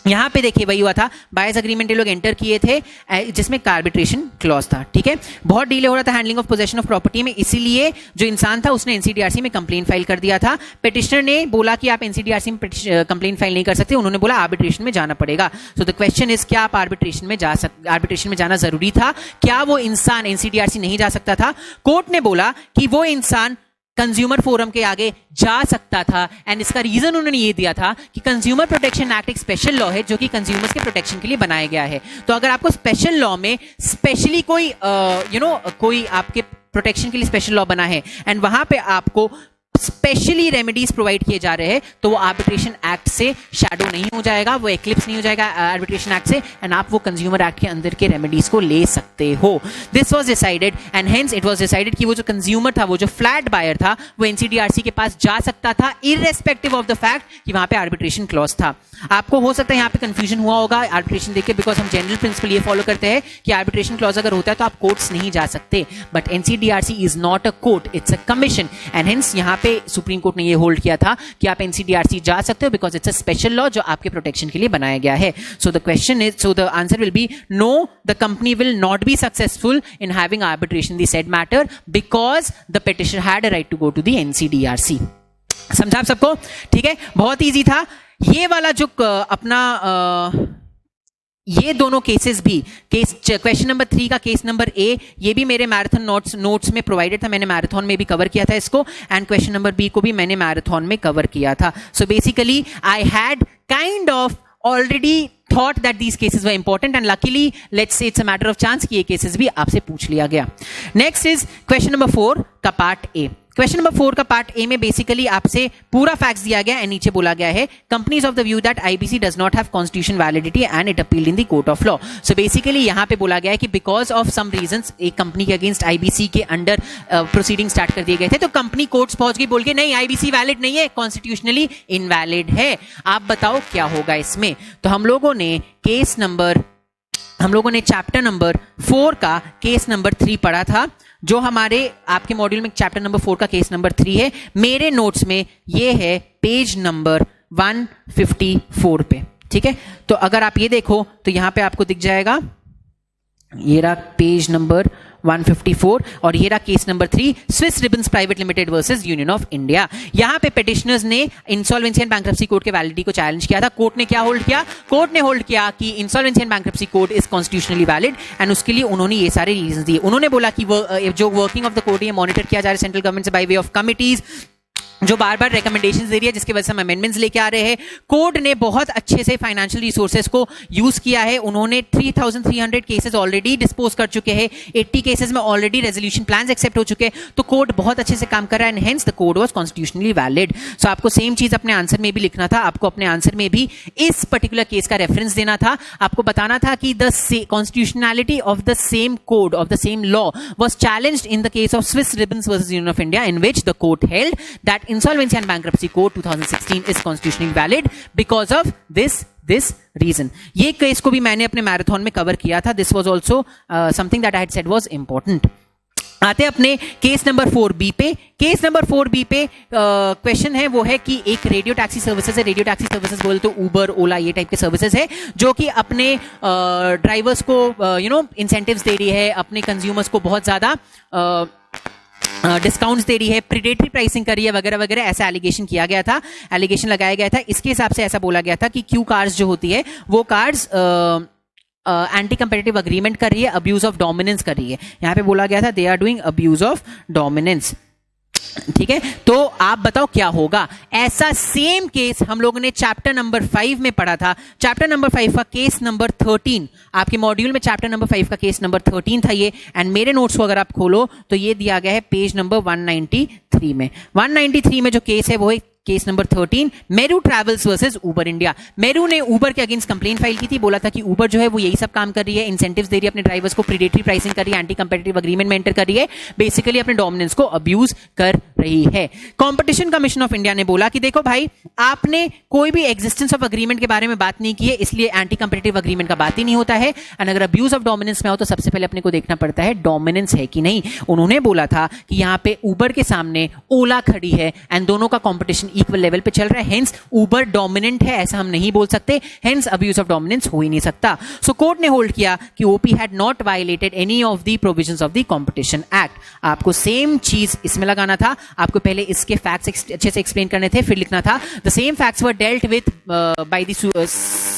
Speaker 1: यहां पे देखिए वही हुआ था, बायर्स एग्रीमेंट ये लोग एंटर किए थे जिसमें आर्बिट्रेशन क्लॉज था। ठीक है, बहुत डिले हो रहा था handling of possession of property में, इसीलिए जो इंसान था उसने एनसीडीआरसी में कंप्लेन फाइल कर दिया था। पिटिशनर ने बोला कि आप एनसीडीआरसी में कंप्लेन फाइल नहीं कर सकते, उन्होंने बोला आर्बिट्रेशन में जाना पड़ेगा। सो द क्वेश्चन इज, क्या आप आर्बिट्रेशन में जाना जरूरी था? क्या वो इंसान एनसीडीआरसी नहीं जा सकता था? कोर्ट ने बोला कि वो इंसान कंज्यूमर फोरम के आगे जा सकता था एंड इसका रीजन उन्होंने ये दिया था कि कंज्यूमर प्रोटेक्शन एक्ट एक स्पेशल लॉ है जो कि कंज्यूमर्स के प्रोटेक्शन के लिए बनाया गया है। तो अगर आपको स्पेशल लॉ में स्पेशली कोई कोई आपके प्रोटेक्शन के लिए स्पेशल लॉ बना है एंड वहां पे आपको स्पेशली रेमेडीज प्रोवाइड किए जा रहे हैं तो वो आर्बिट्रेशन एक्ट से शैडो नहीं हो जाएगा, वो एक्लिप्स नहीं हो जाएगा आर्बिट्रेशन एक्ट से एंड आप वो कंज्यूमर एक्ट के अंदर के रेमेडीज को ले सकते हो। This was decided and hence it was decided कि वो जो कंज्यूमर था, वो जो फ्लैट बायर था, वो एनसीडीआरसी के पास जा सकता था इररेस्पेक्टिव ऑफ द फैक्ट कि वहां पे आर्बिट्रेशन क्लॉज था। आपको हो सकता है यहाँ पे कंफ्यूजन हुआ होगा आर्बिट्रेशन देख के, बिकॉज हम जनरल प्रिंसिपल ये फॉलो करते हैं कि आर्बिट्रेशन क्लॉज अगर होता है तो आप कोर्ट्स नहीं जा सकते, but NCDRC is not a court, it's a commission and hence यहाँ पे सुप्रीम कोर्ट ने ये होल्ड किया था कि आप एनसीडीआरसी जा सकते हो because it's a special law जो आपके प्रोटेक्शन के लिए बनाया गया है. So the question is, so the answer will be no, the company will not be successful in having arbitration the said matter because the petitioner had a right to go to the NCDRC. समझा आप सबको? ठीक है, बहुत easy था ये वाला जो अपना ये दोनों केसेस भी, केस क्वेश्चन नंबर 3 का केस नंबर ए, ये भी मेरे मैराथन नोट्स में प्रोवाइडेड था, मैंने मैराथन में भी कवर किया था इसको, एंड क्वेश्चन नंबर बी को भी मैंने मैराथन में कवर किया था. So basically I had kind of already thought that these cases were important and luckily let's say it's a matter of chance कि ये cases भी आपसे पूछ लिया गया. Next is question number 4 का पार्ट ए. क्वेश्चन नंबर 4 का part A में बेसिकली आपसे पूरा फैक्ट्स दिया गया है, नीचे बोला गया है companies of the view that IBC does not have constitution validity and it appealed in the court of law. So basically यहां पे बोला गया है कि बिकॉज ऑफ सम रीजंस एक कंपनी के अगेंस्ट आईबीसी के अंडर प्रोसीडिंग स्टार्ट कर दिए गए थे, तो कंपनी कोर्ट्स पहुंच गई बोल के नहीं आईबीसी वैलिड नहीं है, कॉन्स्टिट्यूशनली इनवैलिड है. आप बताओ क्या होगा इसमें. तो हम लोगों ने चैप्टर नंबर 4 का केस नंबर 3 पढ़ा था, जो हमारे आपके मॉड्यूल में चैप्टर नंबर 4 का केस नंबर 3 है. मेरे नोट्स में ये है पेज नंबर 154 पे. ठीक है, तो अगर आप ये देखो तो यहां पे आपको दिख जाएगा, ये रहा पेज नंबर 154 और ये रहा case number 3, Swiss ribbons private limited versus union of India. यहां पे पिटिशनर्स ने इंसॉल्वेंसी एंड बैंक्रप्सी कोड के वैलिडिटी को चैलेंज किया था. कोर्ट ने क्या होल्ड किया? कोर्ट ने होल्ड किया कि insolvency and bankruptcy code is constitutionally valid and उसके लिए उन्होंने ये सारे रीजन दिए. उन्होंने बोला कि जो वर्किंग ऑफ द कोड ये मॉनिटर किया जा रहा है सेंट्रल गवर्नमेंट से बाय वे ऑफ कमिटीज, जो बार बार रिकमेंडेशंस दे रही है जिसकी वजह से हम अमेंडमेंट्स लेके आ रहे हैं. कोर्ट ने बहुत अच्छे से फाइनेंशियल रिसोर्सेज को यूज किया है. उन्होंने 3300 केसेस ऑलरेडी डिस्पोज कर चुके हैं, 80 केसेस में ऑलरेडी रेजोल्यूशन प्लान्स एक्सेप्ट हो चुके हैं. तो कोर्ट बहुत अच्छे से काम कर रहा है and hence the code was constitutionally valid. So आपको सेम चीज अपने आंसर में भी लिखना था. आपको अपने आंसर में भी इस पर्टिकुलर केस का रेफरेंस देना था. आपको बताना था कि the constitutionality of the same code of the same law was challenged in the case of Swiss ribbons versus union of India, in which the court held that Insolvency and Bankruptcy Code 2016 is constitutionally valid because of this reason. ये case को भी मैंने अपने marathon में cover किया था. This was also something that I had said was important. आते हैं अपने केस नंबर 4B पे. केस नंबर 4B पे क्वेश्चन है वो है कि एक रेडियो टैक्सी सर्विसेज है. रेडियो टैक्सी सर्विसेज बोले तो उबर, ओला ये टाइप के सर्विसेज है जो कि अपने ड्राइवर्स को इंसेंटिव्स दे रही है, अपने कंज्यूमर्स को बहुत ज्यादा डिस्काउंट्स दे रही है, प्रीडेटरी प्राइसिंग कर रही है वगैरह वगैरह, ऐसा एलिगेशन किया गया था, एलिगेशन लगाया गया था. इसके हिसाब से ऐसा बोला गया था कि क्यू कार्स जो होती है वो कार्स एंटी कंपेटिटिव अग्रीमेंट कर रही है, अब्यूज ऑफ डोमिनेंस कर रही है. यहां पे बोला गया था they are doing abuse of dominance. ठीक है, तो आप बताओ क्या होगा. ऐसा सेम केस हम लोगों ने चैप्टर नंबर 5 में पढ़ा था. चैप्टर नंबर 5 का केस नंबर 13 आपके मॉड्यूल में चैप्टर नंबर 5 का केस नंबर 13 था ये. एंड मेरे नोट्स को अगर आप खोलो तो ये दिया गया है पेज नंबर 193 में. 193 में जो केस है वो है case number 13, Meru travels versus Uber India. Meru ने उबर के अगेंस्ट कंप्लेंट फाइल की थी. बोला था कि उबर जो है वो यही सब काम कर रही है, इंसेंटिव्स दे रही है अपने ड्राइवर्स को, प्रीडेटरी प्राइसिंग कर रही है, एंटी कंपेटिटिव अग्रीमेंट में एंटर कर रही है, बेसिकली अपने डोमिनेंस को अब्यूज कर रही है. कंपटीशन कमीशन ऑफ इंडिया ने बोला कि देखो भाई, आपने कोई भी एग्जिस्टेंस ऑफ अग्रीमेंट के बारे में बात नहीं की है, इसलिए एंटी कंपेटिटिव अग्रीमेंट का बात ही नहीं होता है. एंड अगर अब्यूज ऑफ डोमिनेंस में हो तो सबसे पहले अपने को देखना पड़ता है डोमिनेंस है कि नहीं. उन्होंने बोला था कि यहाँ पे उबर के सामने ओला खड़ी है एंड दोनों का कॉम्पिटिशन इक्वल लेवल पे चल रहा है, हेंस उबर डोमिनेंट है ऐसा हम नहीं बोल सकते, हेंस अब्यूज ऑफ डोमिनेंस हो ही नहीं सकता. सो कोर्ट ने होल्ड किया कि OP had not violated any of the provisions of the competition act. आपको सेम चीज इसमें लगाना था. आपको पहले इसके फैक्ट्स अच्छे से एक्सप्लेन करने थे, फिर लिखना था the same facts were dealt with by the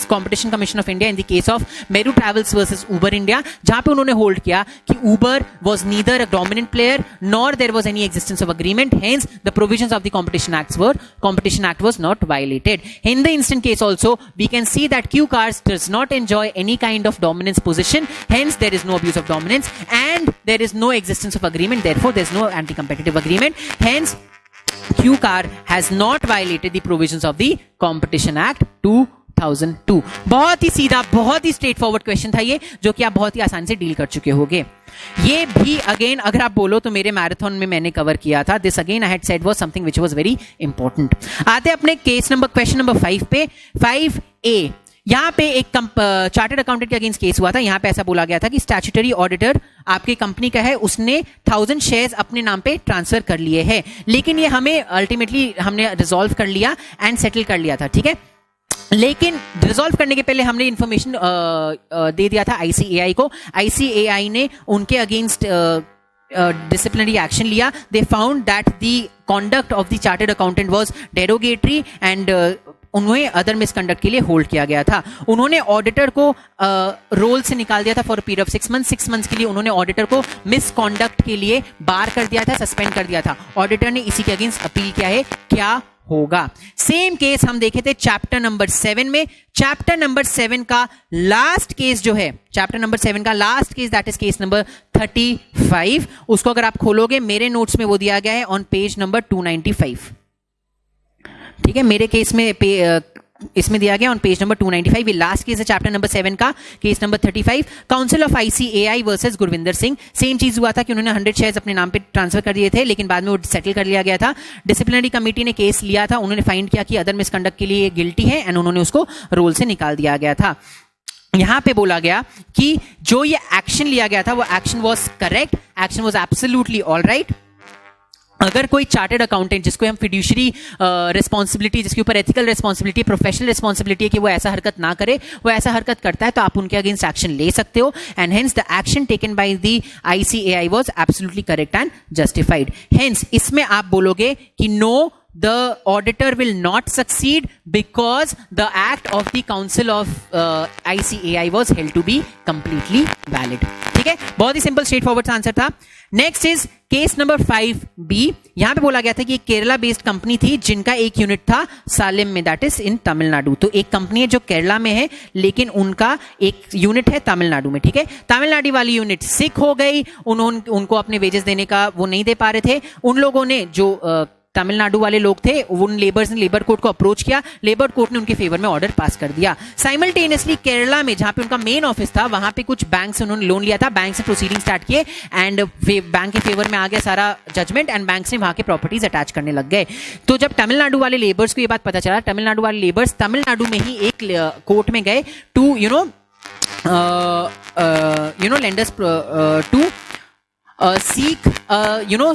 Speaker 1: competition commission of India in the case of Meru travels versus Uber India, जहां पे उन्होंने होल्ड किया कि Uber was neither a dominant player nor there was any existence of agreement, hence the provisions of the competition act was not violated. In the instant case also we can see that Q cars does not enjoy any kind of dominance position, hence there is no abuse of dominance and there is no existence of agreement, therefore there is no anti-competitive agreement, hence Q car has not violated the provisions of the Competition Act 2002. बहुत ही सीधा, बहुत ही straight forward question था ये, जो कि आप बहुत ही आसानी से डील कर चुके होंगे. ये भी अगेन अगर आप बोलो तो मेरे मैराथन में मैंने कवर किया था. This again I had said was something which was very important. आते अपने केस नंबर क्वेश्चन नंबर 5 पे. 5A यहाँ पे एक चार्टर्ड अकाउंटेंट के अगेंस्ट केस हुआ था। यहाँ पे ऐसा बोला गया था कि स्टैट्यूटरी ऑडिटर आपकी कंपनी का है, उसने 1000 शेयर्स अपने नाम पे ट्रांसफर कर लिए हैं, लेकिन ये हमें अल्टीमेटली हमने रिजॉल्व कर लिया एंड सेटल कर लिया था, ठीक है। लेकिन रिजॉल्व करने के पहले हमने इंफॉर्मेशन दे दिया था आईसीएआई को। आईसीएआई ने उनके अगेंस्ट disciplinary action लिया। They found that the conduct of the chartered accountant was derogatory and उन्हें अदर मिसकंडक्ट के लिए होल्ड किया गया था। उन्होंने ऑडिटर को रोल से निकाल दिया था for period of 6 months. 6 months के लिए उन्होंने ऑडिटर को मिसकंडक्ट के लिए बार कर दिया था, सस्पेंड कर दिया था। ऑडिटर ने इसी के अगेंस्ट अपील किया है, क्या होगा। सेम केस हम देखे थे चैप्टर नंबर 7 में। चैप्टर नंबर 7 का लास्ट केस जो है, चैप्टर नंबर 7 का last case, that is case number 35। उसको अगर आप खोलोगे मेरे नोट्स में वो दिया गया है ऑन पेज नंबर 295, ठीक है। मेरे केस में इसमें दिया गया ऑन पेज नंबर 295। ये लास्ट केस है चैप्टर नंबर 7 का, case number 35, council of ICAI versus Gurvinder Singh. Same चीज हुआ था कि उन्होंने 100 शेयर्स अपने नाम पे ट्रांसफर कर दिए थे, लेकिन बाद में वो सेटल कर लिया गया था। डिसिप्लिनरी कमेटी ने केस लिया था, उन्होंने फाइंड किया कि अदर मिसकंडक्ट के लिए गिल्टी है एंड उन्होंने उसको रोल से निकाल दिया गया था। यहां पे बोला गया कि जो ये एक्शन लिया गया था वो action was correct, action was absolutely alright. अगर कोई चार्टर्ड अकाउंटेंट जिसको हम फिड्यूशरी रिस्पॉन्सिबिलिटी, जिसके ऊपर एथिकल रिस्पॉन्सिबिलिटी, प्रोफेशनल रिस्पॉन्सिबिलिटी है कि वो ऐसा हरकत ना करे, वो ऐसा हरकत करता है तो आप उनके अगेंस्ट एक्शन ले सकते हो। And hence the action taken by the ICAI was absolutely correct and justified. Hence इसमें आप बोलोगे कि no, the auditor will not succeed because the act of the council of ICAI was held to be completely valid, ठीक है। बहुत ही simple straightforward answer था। Next is case number 5B। यहां पे बोला गया था कि एक केरला बेस्ड कंपनी थी जिनका एक यूनिट था सालेम में, दैट इज इन तमिलनाडु। तो एक कंपनी है जो केरला में है लेकिन उनका एक यूनिट है तमिलनाडु में, ठीक है। तमिलनाडु वाली यूनिट सिक हो गई, उनको अपने वेजेस देने का वो नहीं दे पा रहे थे। उन लोगों ने जो तमिलनाडु वाले लोग थे, उन लेबर्स ने लेबर कोर्ट को अप्रोच किया, लेबर कोर्ट ने उनके फेवर में ऑर्डर पास कर दिया। साइमल्टेनियसली केरला में जहां पे उनका मेन ऑफिस था, वहां पे कुछ बैंक से उन्होंने लोन लिया था, बैंक से प्रोसीडिंग स्टार्ट किए एंड बैंक के फेवर में आ गया सारा जजमेंट एंड बैंक से वहां के प्रॉपर्टीज अटैच करने लग गए। तो जब तमिलनाडु वाले लेबर्स को ये बात पता चला, तमिलनाडु वाले लेबर्स तमिलनाडु में ही एक कोर्ट में गए two lenders to seek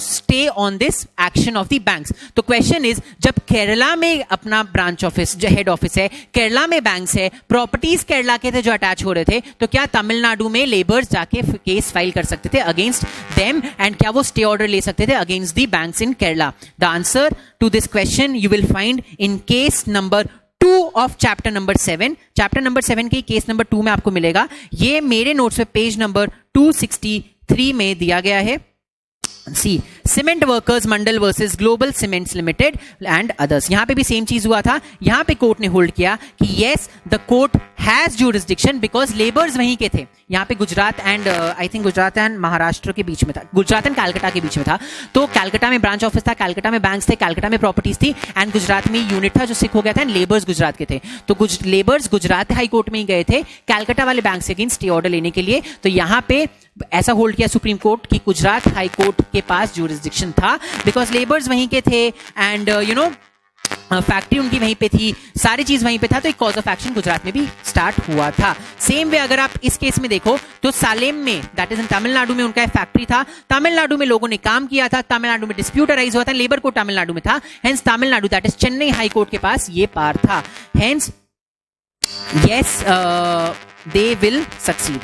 Speaker 1: stay on this action of the banks। तो क्वेश्चन इज, जब केरला में अपना ब्रांच ऑफिस जो हेड ऑफिस है, केरला में बैंक्स है, प्रॉपर्टीज केरला के थे जो अटैच हो रहे थे, तो क्या तमिलनाडु में लेबर्स जाके केस फाइल कर सकते थे अगेंस्ट देम एंड क्या वो स्टे ऑर्डर ले सकते थे against the banks in Kerala? The answer to this question you will find in case number 2 of chapter number 7। Chapter number 7 के केस नंबर 2 में आपको मिलेगा। ये मेरे नोट्स पे पेज नंबर 263 में दिया गया है। C cement workers Mandal versus global cements limited and others. यहां पे भी सेम चीज हुआ था। यहां पे कोर्ट ने होल्ड किया कि yes the court has jurisdiction because labours वहीं के थे। यहां पे Gujarat and I think Gujarat and Maharashtra के बीच में था, गुजरात एंड कलकत्ता के बीच में था। तो कलकत्ता में ब्रांच ऑफिस था, कलकत्ता में बैंक्स थे, कलकत्ता में प्रॉपर्टीज थी एंड गुजरात में यूनिट था जो सिक हो गया था एंड लेबर्स गुजरात के थे। तो लेबर्स गुजरात हाई कोर्ट में ही गए थे कलकत्ता वाले बैंक से अगेंस्ट स्टे ऑर्डर लेने के लिए। तो यहां पे ऐसा होल्ड किया सुप्रीम कोर्ट कि गुजरात हाई कोर्ट के पास ज्यूरिसडिक्शन था बिकॉज लेबर्स वहीं के थे एंड फैक्ट्री उनकी वहीं पे थी, सारी चीज वहीं पे था। तो एक कॉज ऑफ एक्शन गुजरात में भी स्टार्ट हुआ था। सेम वे अगर आप इस केस में देखो तो सालेम में, दैट इज इन तमिलनाडु में, उनका फैक्ट्री था। तमिलनाडु में लोगों ने काम किया था, तमिलनाडु में डिस्प्यूट अराइज हुआ था, लेबर कोर्ट तमिलनाडु में था। Hence Tamil Nadu that is Chennai high court के पास ये पार था। Hence yes they will succeed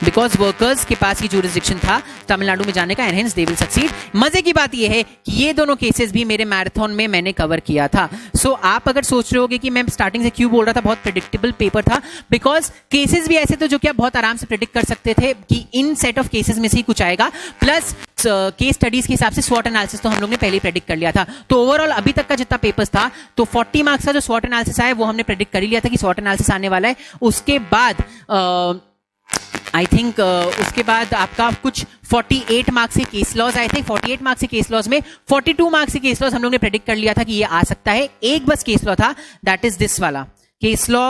Speaker 1: because workers के पास ही ज्यूरिसडिक्शन था तमिलनाडु में जाने का and hence they will succeed. मजे की बात यह है कि ये दोनों केसेस भी मेरे मैराथन में मैंने कवर किया था। सो आप अगर सोच रहे होगे कि मैं स्टार्टिंग से क्यों बोल रहा था, बहुत प्रेडिक्टेबल पेपर था बिकॉज केसेस भी ऐसे थे जो कि आप बहुत आराम से प्रेडिक्ट कर सकते थे कि इन सेट ऑफ केसेस में से ही कुछ आएगा। प्लस केस स्टडीज के हिसाब से स्वॉट एनालिसिस तो हम लोग ने पहले ही प्रेडिक्ट कर लिया था। तो ओवरऑल अभी तक का जितना पेपर्स था तो 40 मार्क्स का जो स्वॉट एनालिसिस आया वो हमने प्रेडिक्ट कर ही लिया था कि स्वॉट एनालिसिस आने वाला है। उसके बाद आई थिंक उसके बाद आपका कुछ 48 मार्क्स के केस लॉज आए थे। 48 मार्क्स के केस लॉज में 42 मार्क्स के केस लॉज हम लोग ने प्रेडिक्ट कर लिया था कि ये आ सकता है। एक बस केस लॉ था, दैट इज दिस वाला case law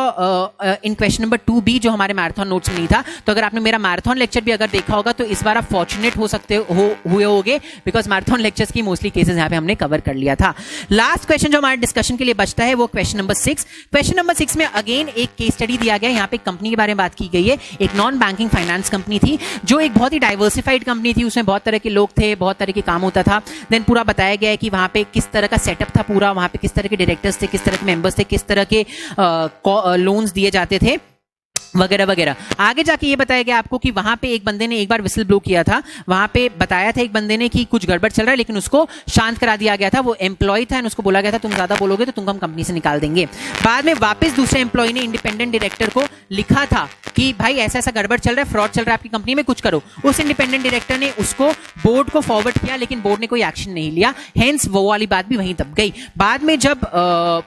Speaker 1: in question number 2B जो हमारे मैराथन नोट्स में नहीं था। तो अगर आपने मेरा मैराथन लेक्चर भी अगर देखा होगा तो इस बार आप फॉर्चुनेट हो सकते हुए होगे, बिकॉज मैराथन लेक्चर्स की मोस्टली केसेस यहाँ पे हमने कवर कर लिया था। लास्ट क्वेश्चन जो हमारे डिस्कशन के लिए बचता है वो क्वेश्चन नंबर 6। क्वेश्चन नंबर 6 में अगेन एक केस स्टडी दिया गया, यहाँ पे कंपनी के बारे में बात की गई है। एक नॉन बैंकिंग फाइनेंस कंपनी थी जो एक बहुत ही डाइवर्सिफाइड कंपनी थी, उसमें बहुत तरह के लोग थे, बहुत तरह के काम होता था। देन पूरा बताया गया है कि वहां पे किस तरह का सेटअप था पूरा, वहां पे किस तरह के डायरेक्टर्स थे, किस तरह के मेंबर्स थे, किस तरह के लोन्स दिए जाते थे वगैरह वगैरह। आगे जाके ये बताया गया आपको कि वहां पे एक बंदे ने एक बार विसल ब्लो किया था, वहां पे बताया था एक बंदे ने कि कुछ गड़बड़ चल रहा है, लेकिन उसको शांत करा दिया गया था। वो एम्प्लॉय था, उसको बोला गया था तुम ज्यादा बोलोगे तो तुमको हम कंपनी से निकाल देंगे। बाद में वापस दूसरे एम्प्लॉय ने इंडिपेंडेंट डायरेक्टर को लिखा था कि भाई ऐसा ऐसा गड़बड़ चल रहा है, फ्रॉड चल रहा है आपकी कंपनी में, कुछ करो। उस इंडिपेंडेंट डायरेक्टर ने उसको बोर्ड को फॉरवर्ड किया, लेकिन बोर्ड ने कोई एक्शन नहीं लिया, हेंस वो वाली बात भी वहीं दब गई। बाद में जब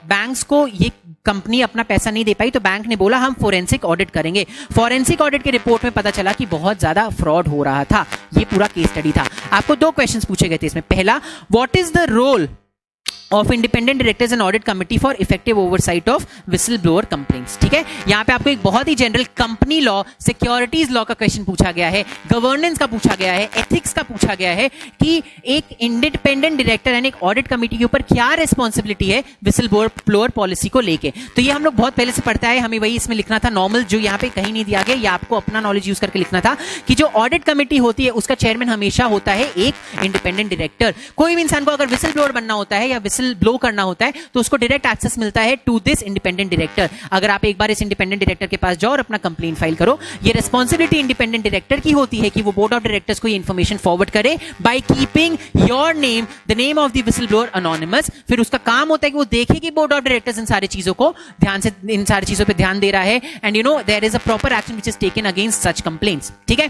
Speaker 1: बैंक्स को ये कंपनी अपना पैसा नहीं दे पाई तो बैंक ने बोला हम फोरेंसिक ऑडिट करेंगे। फोरेंसिक ऑडिट के रिपोर्ट में पता चला कि बहुत ज्यादा फ्रॉड हो रहा था। ये पूरा केस स्टडी था। आपको 2 क्वेश्चंस पूछे गए थे इसमें। पहला, what is the role of independent directors and audit committee for effective oversight of whistle blower complaints. ठीक है, यहां पे आपको एक बहुत ही general company law, securities law का क्वेश्चन पूछा गया है, गवर्नेंस का पूछा गया है, एथिक्स का पूछा गया है कि एक इंडिपेंडेंट डायरेक्टर एंड एक ऑडिट कमिटी के ऊपर क्या रिस्पॉन्सिबिलिटी है विसल ब्लोअर पॉलिसी को लेके। तो ये हम लोग बहुत पहले से पढ़ता है, हमें वही इसमें लिखना था नॉर्मल, जो यहाँ पे कहीं नहीं दिया गया, या आपको अपना नॉलेज यूज करके लिखना था कि जो ऑडिट कमिटी होती है उसका चेयरमैन हमेशा होता है एक इंडिपेंडेंट डायरेक्टर। कोई भी इंसान को अगर विसल ब्लोअर बनना होता है या विसल ब्लो करना होता है तो उसको डायरेक्ट एक्सेस मिलता है टू दिस इंडिपेंडेंट डायरेक्टर। अगर आप एक बार इस इंडिपेंडेंट डायरेक्टर के पास जाओ और अपना कंप्लेन फाइल करो, ये रिस्पॉन्सिबिलिटी इंडिपेंडेंट डायरेक्टर की होती है कि वो बोर्ड ऑफ डायरेक्टर्स को ये इंफॉर्मेशन फॉरवर्ड करे by keeping your name, the name of the whistle blower anonymous. फिर उसका काम होता है कि वो देखे कि बोर्ड ऑफ डायरेक्टर्स इन सारी चीजों को इन सारी चीजों पर ध्यान दे रहा है, and you know there is a proper action which is taken against such complaints. ठीक है,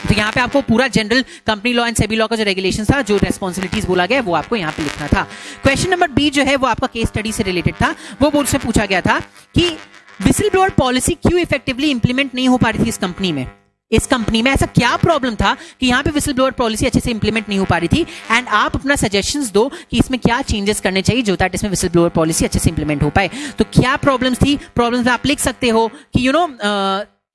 Speaker 1: तो यहाँ पे आपको पूरा general company law and SEBI law का जो रेगुलेशन था, जो रेस्पॉन्सिबिलिटीज बोला गया, वो आपको यहाँ पे लिखना था। क्वेश्चन नंबर B जो है वो आपका केस स्टडी से रिलेटेड था। वो बोर्ड से पूछा गया था कि विसल ब्लोअर पॉलिसी क्यों इफेक्टिवली इंप्लीमेंट नहीं हो पा रही थी इस कंपनी में। इस कंपनी में ऐसा क्या प्रॉब्लम था कि यहाँ पे विसल ब्लोअर पॉलिसी अच्छे से इंप्लीमेंट नहीं हो पा रही थी, एंड आप अपना सजेशंस दो कि इसमें क्या चेंजेस करने चाहिए जो दैट इसमें विसल ब्लोअर पॉलिसी अच्छे से इंप्लीमेंट हो पाए। तो क्या प्रॉब्लम्स थी, प्रॉब्लम्स आप लिख सकते हो कि यू नो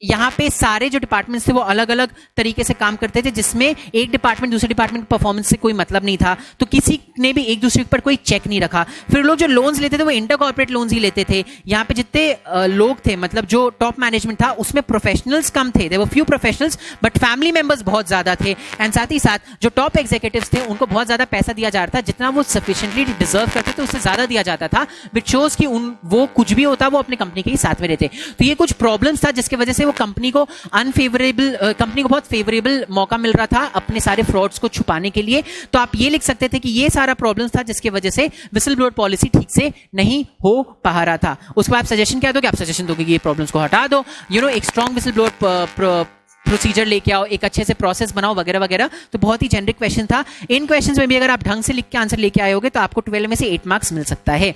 Speaker 1: यहाँ पे सारे जो डिपार्टमेंट्स थे वो अलग अलग तरीके से काम करते थे, जिसमें एक डिपार्टमेंट दूसरे डिपार्टमेंट की परफॉर्मेंस से कोई मतलब नहीं था, तो किसी ने भी एक दूसरे पर कोई चेक नहीं रखा। फिर लोग जो लोन्स लेते थे वो इंटर कॉर्पोरेट लोन्स ही लेते थे। यहाँ पे जितने लोग थे, मतलब जो टॉप मैनेजमेंट था, उसमें प्रोफेशनल्स कम थे, there were few professionals but family members बहुत ज्यादा थे, एंड साथ ही साथ जो टॉप एग्जीक्यूटिव्स थे उनको बहुत ज्यादा पैसा दिया जा रहा था, जितना वो सफिशिएंटली डिजर्व करते थे उससे ज्यादा दिया जाता था, विच शोज कि वो कुछ भी होता वो अपने कंपनी के ही साथ में रहते। तो ये कुछ प्रॉब्लम्स था जिसकी वजह से वो कंपनी को कंपनी को बहुत फेवरेबल मौका मिल रहा था अपने सारे फ्रॉड्स को छुपाने के लिए। तो आप ये लिख सकते थे कि ये सारा प्रॉब्लम्स था जिसकी वजह से विसल ब्लोअर पॉलिसी ठीक से नहीं हो पा रहा था। उसके बाद सजेशन क्या दोगे? आप सजेशन दोगे कि ये प्रॉब्लम्स को हटा दो, यू नो एक स्ट्रॉन्ग विसल ब्लोअर प्रोसीजर लेके आओ, एक अच्छे से प्रोसेस बनाओ वगैरह वगैरह। तो बहुत ही जेनरिक क्वेश्चन था। इन क्वेश्चंस में भी अगर आप ढंग से लिख के आंसर लेके आए होगे तो आपको 12 में से 8 मार्क्स मिल सकता है।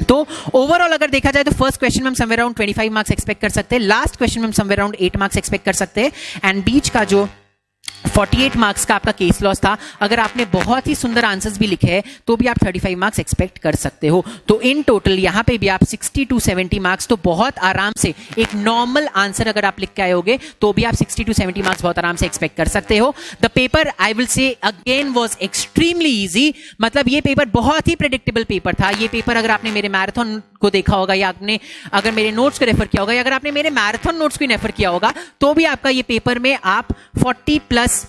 Speaker 1: तो ओवरऑल अगर देखा जाए तो फर्स्ट क्वेश्चन में हम समवेयर अराउंड 25 मार्क्स एक्सपेक्ट कर सकते हैं, लास्ट क्वेश्चन में हम समवेयर अराउंड 8 मार्क्स एक्सपेक्ट कर सकते हैं, एंड बीच का जो 48 मार्क्स का आपका केस लॉस था, अगर आपने बहुत ही सुंदर आंसर्स भी लिखे हैं तो भी आप 35 मार्क्स एक्सपेक्ट कर सकते हो। तो इन टोटल यहां पे भी आप 60 to 70 मार्क्स, तो बहुत आराम से एक नॉर्मल आंसर अगर आप लिख के आए होगे तो भी आप 60 to 70 मार्क्स बहुत आराम से एक्सपेक्ट कर सकते हो। The paper I will say again was extremely easy, मतलब ये पेपर बहुत ही प्रेडिक्टेबल पेपर था। ये पेपर अगर आपने मेरे मैराथन को देखा होगा, या आपने अगर मेरे नोट्स को रेफर किया होगा, या अगर आपने मेरे मैराथन नोट्स को रेफर किया होगा, तो भी आपका ये पेपर में आप 40+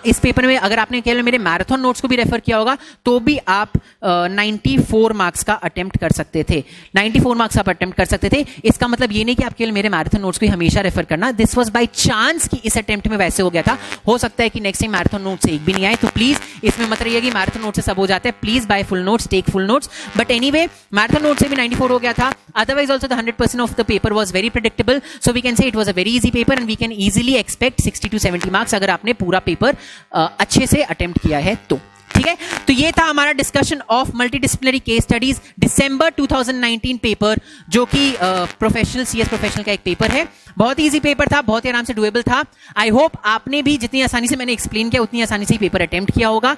Speaker 1: इस पेपर में अगर आपने केवल मेरे मैराथन नोट्स को भी रेफर किया होगा तो भी आप 94 मार्क्स का अटेम्प्ट कर सकते थे। 94 मार्क्स आप अटेम्प्ट कर सकते थे। इसका मतलब ये नहीं कि आप केवल मेरे मैराथन नोट्स को हमेशा रेफर करना। दिस वाज बाय चांस कि इस अटेम्प्ट में वैसे हो गया था। हो सकता है कि नेक्स्ट टाइम मैराथन नोट्स से एक भी नहीं आए, तो प्लीज इसमें मत रहिए कि मैराथन नोट से सब हो जाता है। Please buy full notes, take full notes. But anyway marathon note से भी 94 हो गया था। Otherwise also the 100% of the paper was very predictable, so we can say it was a very easy paper and we can easily expect 60 to 70 marks अगर आपने पूरा paper अच्छे से अटेम्प्ट किया है तो। ठीक है, तो ये था हमारा discussion of multidisciplinary case studies December 2019 paper, जो कि प्रोफेशनल CS प्रोफेशनल का एक पेपर है। बहुत ही इजी पेपर था, बहुत ही आराम से डुएबल था। आई होप आपने भी जितनी आसानी से मैंने एक्सप्लेन किया उतनी आसानी से ही पेपर अटेम्प्ट किया होगा।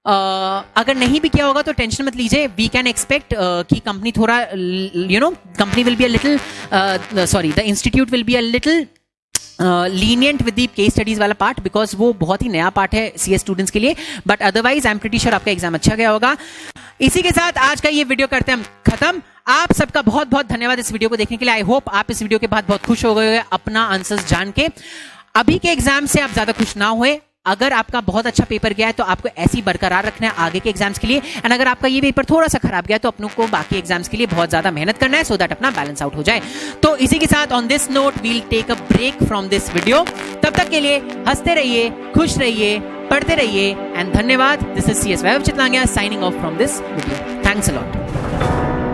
Speaker 1: अगर नहीं भी किया होगा तो टेंशन मत लीजिए, वी कैन एक्सपेक्ट कि कंपनी थोड़ा company will be a little the institute will be a little lenient with the case studies वाला पार्ट, बिकॉज वो बहुत ही नया पार्ट है सीएस स्टूडेंट्स के लिए, but otherwise I am pretty sure आपका एग्जाम अच्छा गया होगा। इसी के साथ आज का ये वीडियो करते हैं हम खत्म। आप सबका बहुत बहुत धन्यवाद इस वीडियो को देखने के लिए। आई होप आप इस वीडियो के बाद बहुत खुश हो गए अपना आंसर्स जान के। अभी के एग्जाम से आप ज्यादा खुश ना हुए, अगर आपका बहुत अच्छा पेपर गया है तो आपको ऐसी बरकरार रखना है आगे के एग्जाम्स के लिए, एंड अगर आपका ये पेपर थोड़ा सा खराब गया तो अपनों को बाकी एग्जाम्स के लिए बहुत ज्यादा मेहनत करना है, सो दैट अपना बैलेंस आउट हो जाए। तो इसी के साथ on this note we'll take a break from this video. तब तक के लिए हंसते रहिए, खुश रहिए, पढ़ते रहिए, एंड धन्यवाद। This is CS Vaibhav Chitlangia signing off from this video. Thanks a lot.